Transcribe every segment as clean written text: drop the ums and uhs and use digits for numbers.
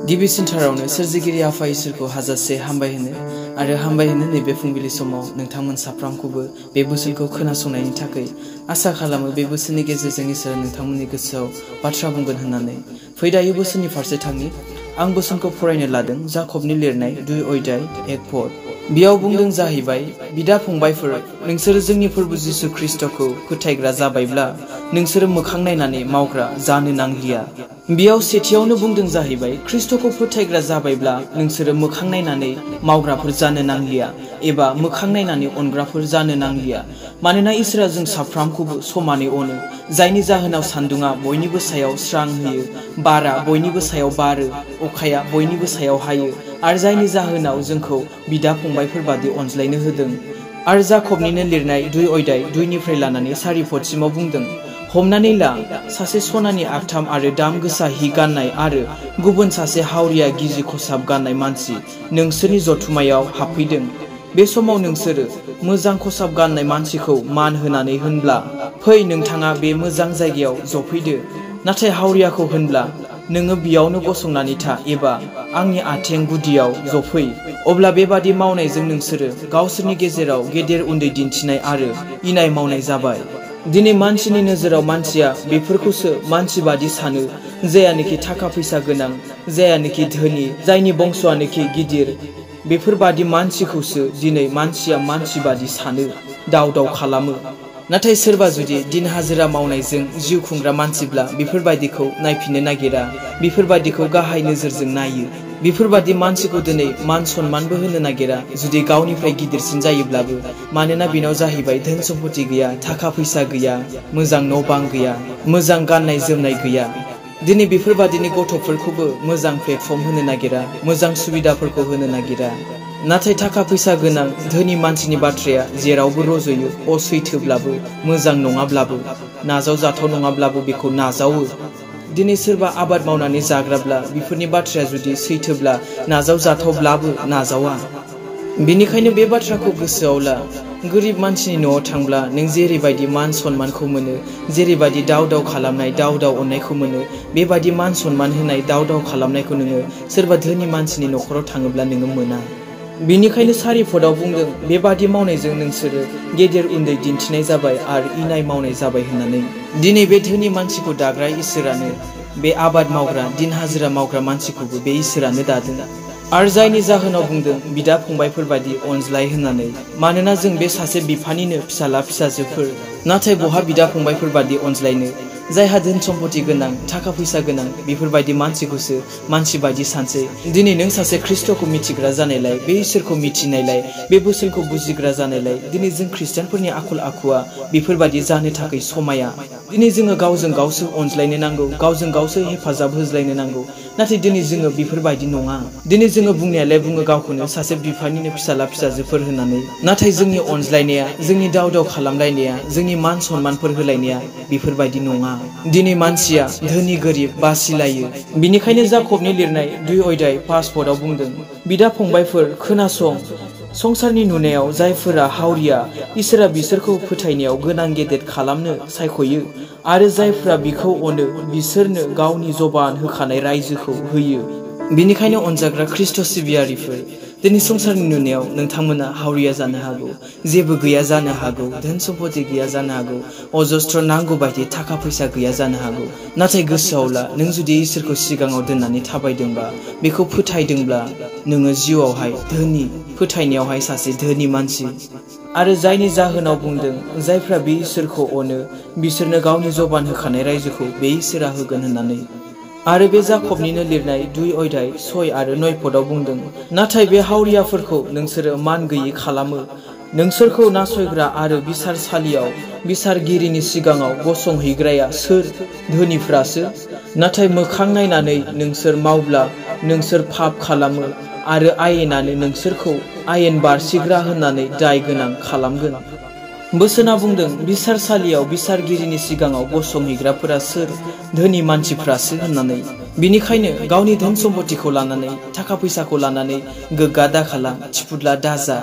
गिबिसिनथारावनो सोरजिगिरि आफा इसोरखौ हाजासे हामबायहोनो नैबे फुंबिलि समाव नोंथांमोन साफ्रामखौबो बे बोसोनखौ खोनासंनायनि थाखाय आसा खालामो बे बोसोननि गेजेरजों इसोर नोंथांमोननि गोसोआव बाथ्रा बुंगोन होननानै फै दायो बोसोननि फारसे थांनि आं बोसोनखौ फरायनो लादों जाकबनि लिरनाय 2 अध्याय 1 पद बेयाव बुंदों जाहैबाय बिदा फंबायफोर नोंसोर जोंनि प्रभु जिसु ख्रिस्टखौ फोथायग्रा जाबायब्ला नोंसोर मोखां नायनानै मावग्रा जानो नांलिया बेयाव सेथियावनो बुंदों जाहैबाय ख्रिस्टखौ फोथायग्रा जाबायब्ला नोंसोर मोखां नायनानै मावग्राफोर जानो नांलिया एबा मोखां नायनानै अनग्राफोर जानो नांलिया मानोना इसोरा जों साफ्रामखौबो समानै अनो जायनि जाहोनाव सान्दुङा बयनिबो सायाव स्रां होयो बारा बयनिबो सायाव बारो अखाया बयनिबो सायाव हायो आरो जायनि जाहोनाव जोंखौ बिदा फंबायफोर बादि अनज्लायनो होदों आरो जाकबनिनो लिरनाय 2 अध्याय 2 निफ्राय लानानै 4 पदसिमाव बुंदों हमनानै ला सासे सनानि आगथाम आरो दाम गोसा हि गाननाय आरो गुबुन सासे हावरिया गिजि खसाब गाननाय मानसि नोंसोरनि जथुमायाव हाबफैदों बे समाव नोंसोरो मोजां खसाब गाननाय मानसिखौ मान होनानै होनब्ला फै नोंथाङा बे मोजां जायगायाव जफैदो नाथाय हावरियाखौ होनब्ला नोङो बियावनो गसंनानै था एबा आंनि आथें गुदियाव जफै अब्ला बेबादि मावनायजों नोंसोरो गावसोरनि गेजेराव गेदेर उन्दै दिन्थिनाय आरो इनाय मावनाय जाबाय दिनै मानसिनि नोजोराव मानसिया बेफोरखौसो मानसि बादि सानो जायानोखि थाखा फैसा गोनां जायानोखि धोनि जायनि बंसआनोखि गिदिर बेफोरबादि मानसिखौसो दिनै मानसिया मानसि बादि सानो दाव खालामो नाथाय सोरबा जुदि दिन हाजिरा मावनायजों जिउ खुंग्रा मानसिब्ला बेफोरबादिखौ नायफिननो नागिरा बेफोरबादिखौ गाहाय नोजोरजों नायो बेफोरबादि मानसिखौ दिनै मान सन्मानबो होनो नागिरा जुदि गावनिफ्राय गिदिरसिन जायोब्लाबो मानोना बिनाव जाहैबाय धोन सम्पति गैया थाखा फैसा गैया मोजां न' बां गैया मोजां गाननाय जोमनाय गैया दिनै बेफोरबादिनि गथ'फोरखौबो मोजां प्लेटफर्म होनो नागिरा मोजां सुबिदाफोरखौ होनो नागिरा नाथाय थाखा फैसा गोनां धोनि मानसिनि बाथ्राया जेरावबो रज'यो असैथोब्लाबो मोजां नङाब्लाबो नाजावजाथाव नङाब्लाबो बेखौ नाजावो दिनै सोरबा आबाद मावनानै जाग्राब्ला बेफोरनि बाथ्राया जुदि सैथोब्ला नाजावजाथावब्लाबो नाजावा बेनिखायनो बे बाथ्राखौ गोसोआव ला गोरिब मानसिनि न'आव थांब्ला नों जेरैबायदि मान सन्मानखौ मोनो जेरैबायदि दाव खालामनाय दाव अननायखौ मोनो बेबायदि मान सन्मान होनाय दाव खालामनायखौ नोङो सोरबा धोनि मानसिनि न'खराव थाङोब्ला नोङो मोना बेनिखायनो 4 पदआव बुंदों बेबादि मावनायजों नोंसोरो गेदेर उन्दै दिन्थिनाय जाबाय आरो इनाय मावनाय जाबाय होननानै दिनै बे धोनि मानसिखौ दाग्रा इसोरानो बे आबाद मावग्रा दिन हाजिरा मावग्रा मानसिखौबो बे इसोरानो दादों आरो जायनि जाहोनाव बुंदों बिदा फंबायफोर बादि अनज्लाय होननानै मानोना जों बे सासे बिफानिनो फिसाला फिसाजोफोर नाथाय बहा बिदा फंबायफोर बादि अनज्लायनो जायहा धोन सम्पति गोनां थाखा फैसा गोनां बेफोरबायदि मानसिखौसो मानसि बायदि सानसै दिनै नों सासे ख्रिस्टखौ मिथिग्रा जानायलाय बे इसोरखौ मिथिनायलाय बे बोसोनखौ बुजिग्रा जानायलाय दिनै जों ख्रिस्टियानफोरनि आखल आखुआ बेफोरबायदि जानो थाखाय समाया दिनै जोङो गावजों गावसो अनज्लायनो नांगौ गावजों गावसो हेफाजाब होज्लायनो नांगौ नाथाय दिनै जोङो बेफोरबायदि नङा दिनै जोङो बुंनायालाय बुङो गावखौनो सासे बिफानिनो फिसाला फिसाजोफोर होननानै नाथाय जोंनि अनज्लायनाया जोंनि दाव खालामलायनाया जोंनि मान सन्मानफोर होलायनाया बेफोरबायदि नङा दिनै मानसिया धोनि गोरिब बासिलायो बिनिखायनो जाकबनि लिरनाय 2 अध्याय 5 पदआव बुंदों बिदा फंबायफोर खोनासं संसारनि नुनायाव जायफोरा हावरिया इसोरा बिसोरखौ फोथायनायाव गोनां गेदेर खालामनो सायख'यो आरो जायफोरा बिखौ अनो बिसोरनो गावनि जबान होखानाय रायजोखौ होयो बेनिखायनो अनजाग्रा ख्रिस्ट सिबियारिफोर दिनै संसारनि नुनायाव नोंथांमोना हावरिया जानो हागौ जेबो गैया जानो हागौ धोन सम्पति गैया जानो हागौ अजस्त्र नांगौ बायदि थाखा फैसा गैया जानो हागौ नाथाय गोसोआव ला नों जुदि इसोरखौ सिगाङाव दोननानै थाबायदोंबा बेखौ फोथायदोंब्ला नोङो जिउआवहाय धोनि फोथायनायावहाय सासे धोनि मानसि आरो जायनि जाहोनाव बुंदों जायफ्रा बे इसोरखौ अनो बिसोरनो गावनि जबान होखानाय रायजोखौ बे इसोरा होगोन होननानै आरो बे जाकबनिनो लिरनाय 2 अध्याय 6 आरो 9 पदआव बुंदों नाथाय बे हावरियाफोरखौ नोंसोरो मान गैयै खालामो नोंसोरखौ नासयग्रा आरो बिसारसालियाव बिसारगिरिनि सिगाङाव गसंहैग्राया सोर धोनिफ्रासो नाथाय मोखां नायनानै नोंसोर मावब्ला नोंसोर पाप खालामो आरो आयेनानो नोंसोरखौ आयेन बारसिग्रा होननानै दाय गोनां खालामगोन बोसोना बुंदों बिसारसालियाव बिसारगिरिनि सिगाङाव गसंहैग्राफोरा सोर धोनि मानसिफ्रासो होननानै बिनिखायनो गावनि धन सम्पतिखौ लानानै थाखा फैसाखौ लानानै गोग्गा दाखाला थिफुदला दाजा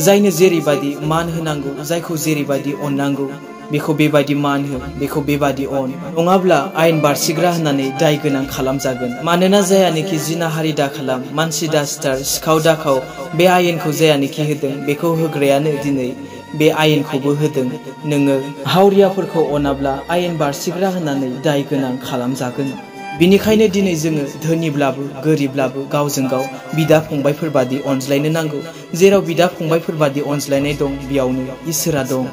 जायनो जेरैबायदि मान होनांगौ जायखौ जेरैबायदि अननांगौ बेखौ बेबायदि मान हो, बेखौ बेबायदि अन, नङाब्ला आयेन बारसिग्रा होननानै दाय गोनां खालामजागोन। मानोना जायानोखि जिनाहारि दा खालाम, मानसि दा सिथार, सिखाव दा खाव, बे आयेनखौ जायानोखि होदों बेखौ होग्रायानो दिनै बे आयेनखौबो होदों। नोङो हावरियाफोरखौ अनाब्ला आयेन बारसिग्रा होननानै दाय गोनां खालामजागोन। बिनिखायनो दिनै जोङो धोनिब्लाबो गोरिबब्लाबो गावजों गाव बिदा फंबायफोर बादि अनज्लायनो नांगौ। जेराव बिदा फंबायफोर बादि अनज्लायनाय दं बेयावनो इसोरा दं।